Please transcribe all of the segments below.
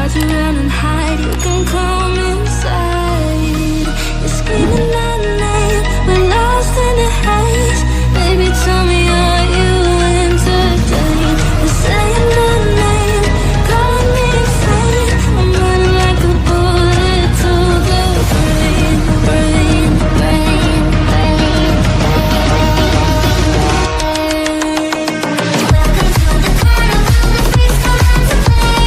try to run and hide, you can come inside. You're screaming my name, we're lost in the haze. Baby, tell me, are you entertained? You're saying my name, calling me insane. I'm running like a bullet to the brain, brain, brain, brain. Welcome to the carnival, the freaks come out to play.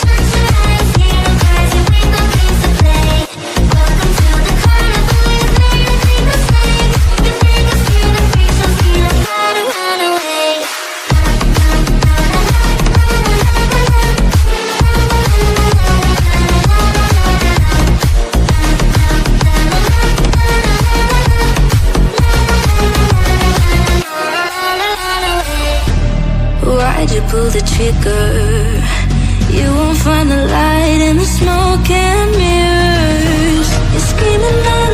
Shut your eyes, hear the cries, and we've got games to play. Welcome to the carnival, you've made a big mistake. You think it's cute, the freaks don't see like how to run away. Why'd you pull the trigger? You won't find the light in the smoke and mirrors. You're screaming out